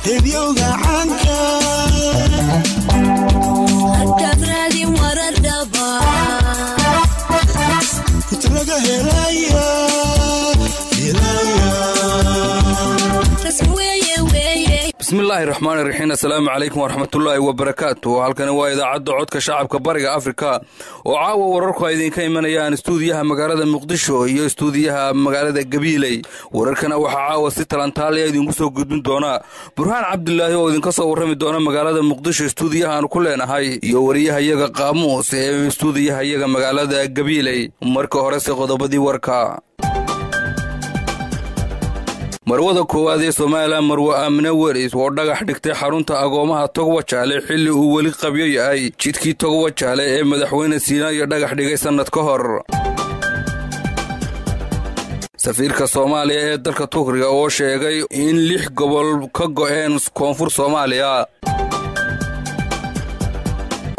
هديوغا عنكا هكذرادي وردبا كتلقى هلايا بسم الله الرحمن الرحيم. السلام عليكم ورحمة الله وبركاته. halkan waa idaacada codka shacabka bariga Afrika oo caawa wararku ay idin ka imanayaan stuudiyaha magaalada Muqdisho iyo stuudiyaha magaalada Gabiley. wararkana waxa caawa si talantaale idinku soo gudbin doona Burhaan Cabdullaahi oo idin ka soo warrami doona magaalada Muqdisho stuudiyaha aan ku leenahay iyo wariyahayaga Qaamuus ee stuudiyahayaga magaalada Gabiley. marka hore si qodobadii warka marwada koowaad ee Soomaaliya Marwo Aamina Waris oo dhagax dhigtay xarunta agoomaha Togwajaale xilli uu wali qabyo yahay jidkii Togwajaale ee madaxweyne Siina iyo dhagax dhigay sanad ka hor. safiirka Soomaaliya ee dalka Turkiga oo sheegay in 6 gobol ka go'een koonfur Soomaaliya.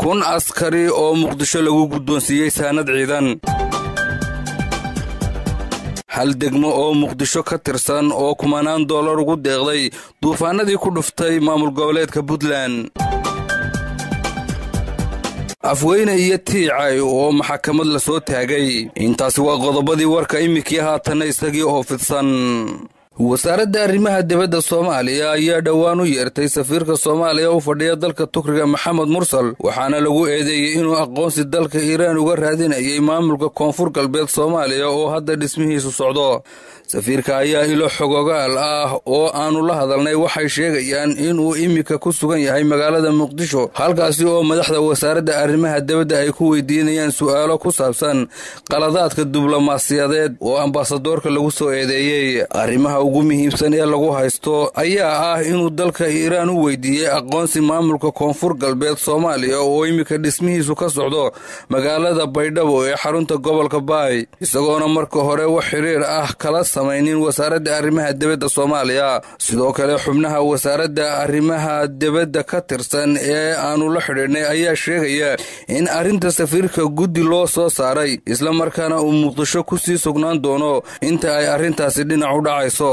kun askari oo Muqdisho lagu guddoonsiiyay sanad ciidan. hal degmo oo Muqdisho ka tirsan oo kumanaan dollar ugu deeqday duufaanadii ku dhuftay maamul goboleedka Puntland. afweyne iyo tiicay oo maxkamad la soo taagay. intaasi waa qodobadii warka imikii haatan isagii oo fidsan. wasaaradda arrimaha dibadda Soomaaliya ayaa dhawaan u yeertay safiirka Soomaaliya u fadhiya dalka Turkiga Maxamed Mursal waxaana lagu eedeeyay inuu aqoonsi dalka Iiraan uga raadinayay maamulka koonfur galbeed Soomaaliya oo hadda dhismihiisu socdo. safiirka ayaa ilo xogogaal ah oo aanu la hadalnay waxay sheegayaan inuu imika ku sugan yahay magaalada Muqdisho halkaasi oo madaxda wasaaradda arrimaha dibadda ay ku weydiinayaan su'aalo ku saabsan qaladaadka diblomaasiyadeed oo ambaasadoorka lagu soo eedeeyay. arrimaha ugu muhiimsan ee lagu haysto ayaa ah inuu dalka Iiraan u weydiiyay aqoonsi maamulka koonfur galbeed Soomaaliya oo imika dhismihiisu ka socdo magaalada Baydhabo ee xarunta gobolka Baay isagoona marka hore wax xiriir ah kala samaynin wasaaradda arrimaha dibadda Soomaaliya. sidoo kale xubnaha wasaaradda arrimaha dibadda ka tirsan ee aanu la xidhiidhnay ayaa sheegaya in arrinta safiirka guddi loo soo saaray isla markaana uu Muqdisho ku sii sugnaan doono inta ay arrintaasi dhinac u dhacayso.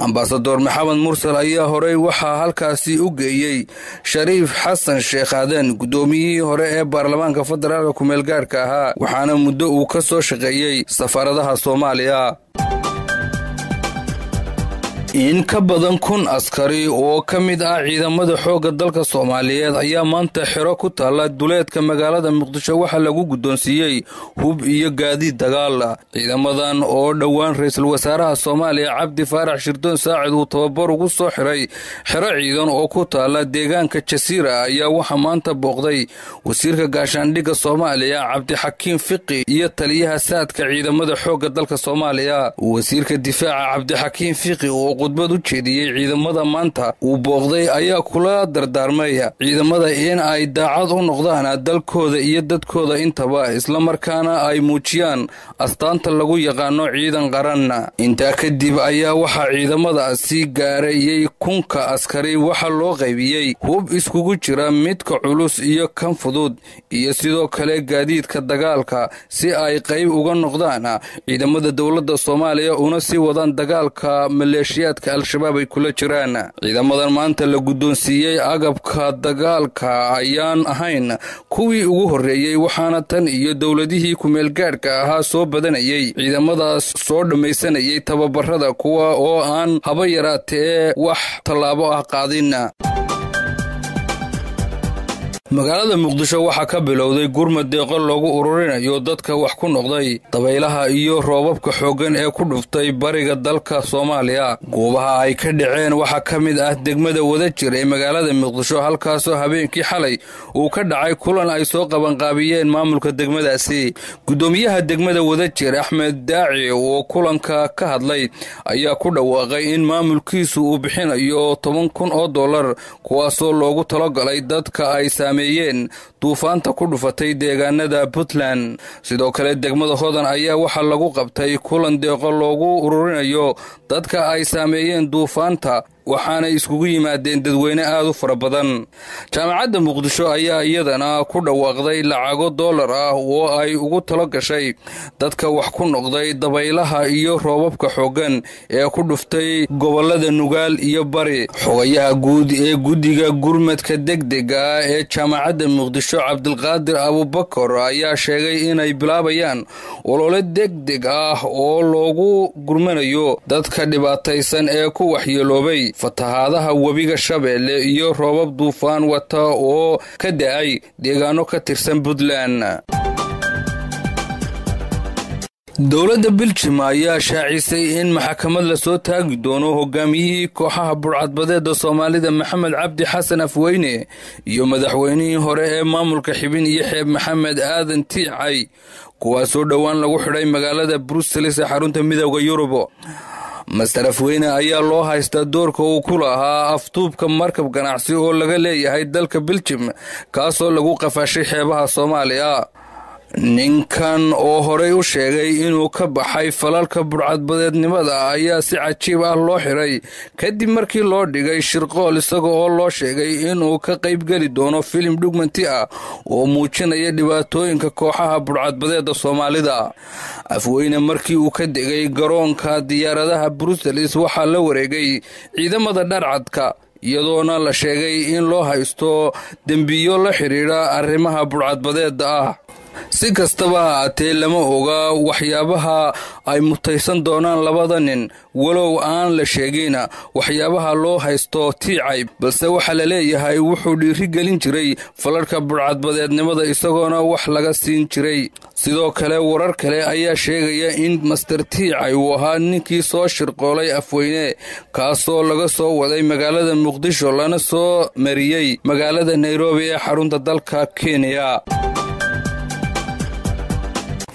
ambaasador Maxamed Mursal ayaa horey waxaa halkaasi u geeyay Shariif Xasan Sheekh Aadan gudoomiyihii hore ee baarlamaanka federaalka ku meel gaarka ahaa waxaana muddo uu ka soo shaqeeyay safaaradaha Soomaaliya. in ka badan 1000 askari oo ka mid ah ciidamada xoogga dalka Soomaaliyeed ayaa maanta xiro ku taala duleedka magaalada Muqdisho waxa lagu guddoonsiiyay hub iyo gaadiid dagaal. ciidamadan oo dhawaan ra'iisul wasaaraha Soomaaliya Cabdi Faarax Shirdoon Saacid uu tababar ugu soo xiray xiro ciidan oo ku taala deegaanka Jasiira ayaa waxa maanta booqday wasiirka gaashaandhigga Soomaaliya Cabdi Xakiin Fiqi iyo taliyaha saadka ciidamada xoogga dalka Soomaaliya. wasiirka difaaca Cabdi Xakiin Fiqi oo khudbad u jeediyay ciidamada maanta uu booqday ayaa kula dardaarmay ciidamada in ay daacad u noqdaan dalkooda iyo dadkooda intaba isla markaana ay muujiyaan astaanta lagu yaqaano ciidan qaran. intaa kadib ayaa waxa ciidamadaasi gaarayay 1000 askari waxa loo qaybiyay hub iskugu jira midka culus iyo kan fudud iyo sidoo kale gaadiidka dagaalka si ay qayb uga noqdaan ciidamada dawladda Soomaaliya una sii wadaan dagaalka maleeshiyada al-shabaab ay kula jiraan. ciidamadan maanta la guddoonsiiyay agabka dagaalka ayaan ahayn kuwii ugu horeeyay waxaana tan iyo dawladihii ku meel gaarka ahaa soo badanayay ciidamadaas soo dhameysanayay tababarada kuwa oo aan haba yaraatee wax tallaabo ah qaadin. magaalada Muqdisho waxa ka bilowday gurmad deeqo loogu ururinayo dadka wax ku noqday dabaylaha iyo roobabka xoogan ee ku dhuftay bariga dalka Soomaaliya. goobaha ay ka dhaceen waxa kamid ah degmada Wadajir ee magaalada Muqdisho halkaas oo habeenkii xalay uu ka dhacay kulan ay soo qaban qaabiyeen maamulka degmadaasi. gudoomiyaha degmada Wadajir Axmed Daaci oo kulanka ka hadlay ayaa ku dhawaaqay in maamulkiisu uu bixinayo $10,000 kuwaas oo loogu talagalay dadka ay duufaanta ku dhufatay deegaanada Puntland. sidoo kale degmada Hodan ayaa waxa lagu qabtay kulan deeqo loogu ururinayo dadka ay saameeyeen duufaanta waxaana iskugu yimaadeen dadweyne aad u fara badan. jaamacadda muqdisho ayaa iyadana ku dhawaaqday lacago dollar ah oo ay ugu talo gashay dadka wax ku noqday dabaylaha iyo roobabka xooggan ee ku dhuftay gobolada Nugaal iyo Bari. xogayaha guud ee guddiga gurmadka degdega ee jaamacadda muqdisho Cabdulqaadir Abubakar ayaa sheegay inay bilaabayaan olole degdeg ah oo loogu gurmanayo dadka dhibaataysan ee ku waxyeeloobay fatahaadaha webiga Shabeelle iyo roobab duufaan wata oo ka da'ay deegaano ka tirsan Puntland. dowladda Belgium ayaa shaacisay in maxkamad la soo taagi doono hogaamiyihii kooxaha burcadbadeeda Soomaalida Maxamed Cabdi Xasan Afweyne iyo madaxweynihii hore ee maamulka Xibin iyo Xeeb Maxamed Aadan Tiicay kuwaasoo dhowaan lagu xidhay magaalada Brussels ee xarunta midowga Yurub. Master Afweyne ayaa loo haystaa doorka uu ku lahaa afduubka markab ganacsi oo laga leeyahay dalka Belgium kaasoo lagu qafashay xeebaha Soomaaliya. ninkan oo horey u sheegay inuu ka baxay falalka burcadbadeednimada ayaa si cajiib ah loo xiray kadib markii loo dhigay shirqool isaga oo loo sheegay inuu ka qaybgeli doono filim dhugmanti ah oo muujinaya dhibaatooyinka kooxaha burcadbadeeda Soomaalida. Afweyne markii uu ka degay garoonka diyaaradaha Brussels waxaa la wareegay ciidamada dharcadka iyadoona la sheegay in loo haysto dambiyo la xiriira arrimaha burcadbadeeda ah. si kastaba haatee lama oga waxyaabaha ay mutaysan doonaan labada nin walow aan la sheegayna waxyaabaha loo haysto Tiicay balse waxa la leeyahay wuxuu dhiiri gelin jiray falalka burcadbadeednimada isagoona wax laga siin jiray. sidoo kale warar kale ayaa sheegaya in Master Tiicay uu ahaa ninkii soo shirqoolay Afweyne kaasoo laga soo waday magaalada Muqdisho lana soo mariyay magaalada Nairobi ee xarunta dalka Kenya.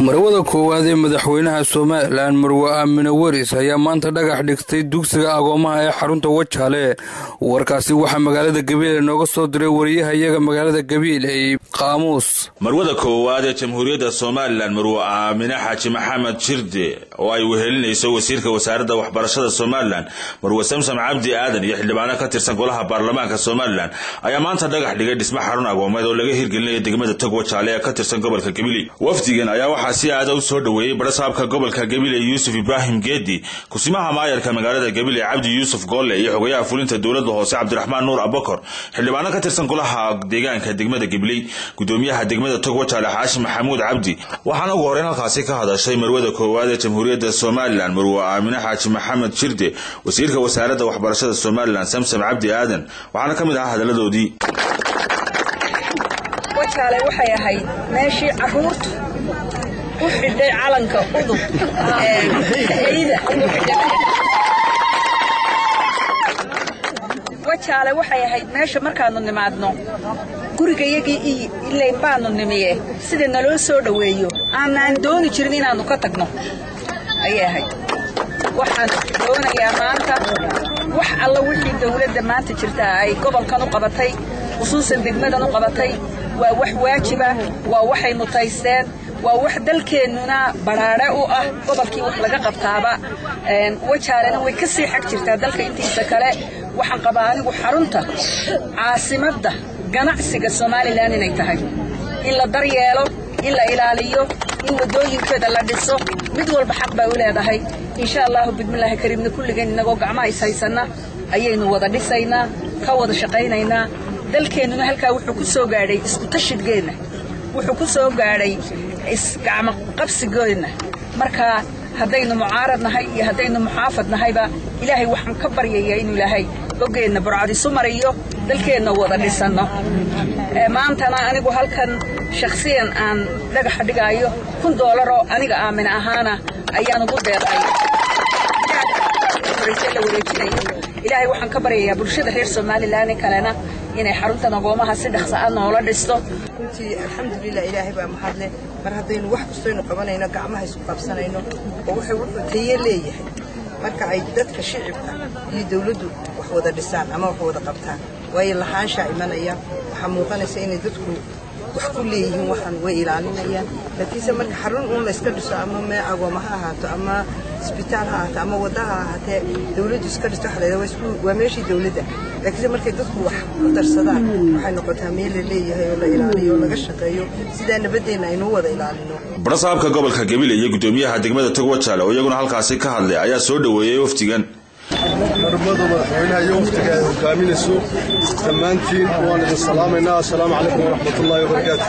marwada koowaad ee madaxweynaha Soomaaliland Marwo Aamina Waris ayaa maanta dhagax dhigtay dugsiga agoomaha ee xarunta Wajaale. warkaasi waxa magaalada Gabiley nooga soo diray wariyahayaga magaalada Gabiley Qaamuus. marwada koowaad ee Jamhuuriyadda Soomaaliland Marwo Aamina Xaaji Maxamed Jirde oo ay wehelinayso wasiirka wasaaradda waxbarashada Soomaaliland Marwo Samsam Cabdi Aadan iyo xildhibaano ka tirsan golaha baarlamaanka Soomaaliland ayaa maanta dhagax dhigay dhismo xarun agoomeed oo laga hirgelinayo degmada Tog Wajaale ee ka tirsan gobolka Gabiley. wafdigan ayaa si aad u soo dhaweeyay barasaabka gobolka Gabiley Yuusuf Ibrahim Geedi, kusimaha maayarka magaalada Gabiley Cabdi Yuusuf Goole iyo xogayaha fulinta dawladda hoose Cabdiraxmaan Nuur Abakar, xildhibaano ka tirsan golaha deegaanka degmada Gabiley, gudoomiyaha degmada Tog Wajaale Xaashim Maxamuud Cabdi. waxaana ugu horreyn halkaasi ka hadashay marwada koowaad ee Jamhuuriyadda Soomaaliland Marwo Aamina Xaaji Maxamed Jirde, wasiirka wasaaradda waxbarashada Soomaaliland Samsam Cabdi Aadan, waxaana kamid ah hadaladoodii. Wajaale waxay ahayd meeshii caruurtu u xidhay calanka udub Wajaale waxay ahayd meesha markaanu nimaadno gurigayagii ilaa baanu nimiye sida naloo soo dhaweeyo aanan dooni jirin inaanu ka tagno ayay ahayd. waxaan doonayaa maanta wax alla wixii dawladda maanta jirta ay gobolkan u qabatay khusuusan degmadan u qabatay waa wax waajiba waa waxay mutaysteen waa wax dalkeenuna baraare u ah gobolkii wax laga qabtaaba. Wajaalena way ka sii xaq jirtaa dalka intiisa kale. waxaan qabaa anigu xarunta caasimadda ganacsiga Soomaaliland inay tahay in la daryeelo in la ilaaliyo in wadooyinkeeda la dhiso mid walba xaq bay u leedahay. insha Allah bismillaahi kariimna kulligeen inagoo gacmaha isaysana ayaynu wada dhisaynaa ka wada shaqaynaynaa. dalkeenuna halkaa wuxuu ku soo gaadhay isku tashidgeena wuxuu ku soo gaadhay isgacmo qabsigeena. marka haddaynu mucaarad nahay iyo haddaynu muxaafad nahayba ilaahay waxaan ka baryayaa inuu ilaahay bogeena burcadiisu mariyo dalkeena wada dhisano. maantana anigu halkan shakhsiyan aan dhagax dhigayo $1 oo aniga aamin ahaana ayaan ugu deeqay ilaahay waxaan ka baryayaa bulshada reer Soomaaliland kalena inay xaruntan agoomaha si dhaqso ah noola dhisto. alxamdulillah ilaahay baa mahadle mar haddaynu wax kastoo qabanayno gacmaha isku qabsanayno oo wuxuu tayo leeyahay marka ay dadka shicibka iyo dawladdu wax wada dhisaan ama wax wada qabtaan way lahaansha imanaya waxa muuqanaysa in dadku wax ku leeyihiin waxaan way ilaalinayaan laakiinse marka xarun uun la iska dhiso ama mee agooma ha ahaato ama isbitaal ha ahaato ama wada ha ahaatee dawladdu iska dhisto waxa la yidhaha waa meeshii dawladda laakiinse markay dadku wax ku darsadaan waxay noqotaa meel la leeyahay oo la ilaaliyo oo laga shaqeeyo sidaa nabadeenna aynu wada ilaalino barasaabka gobolka Gabiley iyo gudoomiyaha degmada Togwajaale oo iyaguna halkaasi ka hadlay ayaa soo dhaweeyay waftigan marmada madaxweynaha iyo waftiga ay hogaaminayso dhammaantiin waan idin salaamaynaa assalaamu calaykum waraxmatullaahi wabarakaatu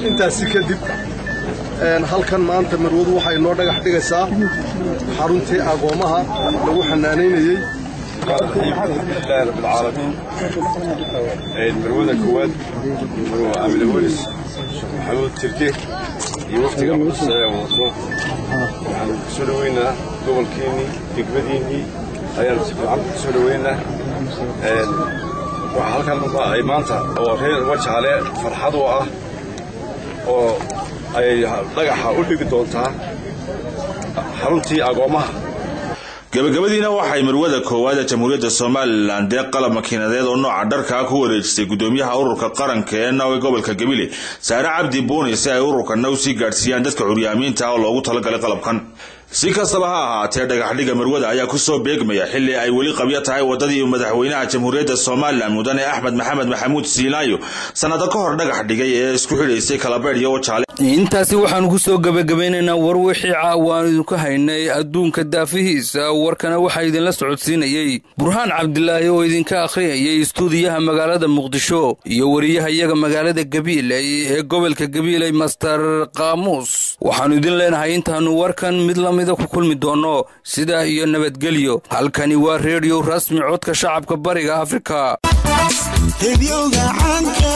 intaasi kadib halkan maanta marwadu waxay noo dhagax dhigaysaa xaruntii agoomaha lagu xanaanaynayay alxamdulillahi rabbil caalamiin marwada koowaad amil walis maxamuud tirke iyo waftiga cusub ee wadato waxaan soo dhaweynaa gobolkeenii degmadiinii ayaan si fiican soo dhaweynaa waxa halkan ay maanta oo reer Wajaale farxad u ah oo ay dhagaxa u dhigi doontaa xaruntii agoomaha gabagabadiina waxay marwada koowaad ee Jamhuuriyadda Soomaaliland ee qalab makiinadeed oo nooca dharka ku wareejisay gudoomiyaha ururka qaranka ee Nawe gobolka Gabiley Saare Cabdi Booni si ay ururka Naw si gaarsiiyaan dadka curyaamiinta oo loogu talagalay qalabkan si kastaba ha ahaatee dhagaxdhiga marwada ayaa ku soo beegmaya xilli ay weli qabyo tahay wadadii madaxweynaha Jamhuuriyadda Soomaaliland mudane Axmed Maxamed Maxamuud Siinaayo sanado ka hor dhagax dhigay ee isku xidhaysay Kalabeer iyo Wajaale intaasi waxaan ku soo gabagabaynaynaa war wixii caawaan idinku haynay adduunka daafihiisa warkana waxa idin la socodsiinayay Burhaan Cabdilaahi oo idinka akhriyay stuudiyaha magaalada Muqdisho iyo wariyaha iyaga magaalada Gabiley ee gobolka Gabiley Master Qaamuus waxaan idin leenahay intaanu warkan mid la mid ku kulmi doono sida iyo nabadgelyo halkani waa radio rasmi codka shacabka bariga Afrika Hediyoga caanka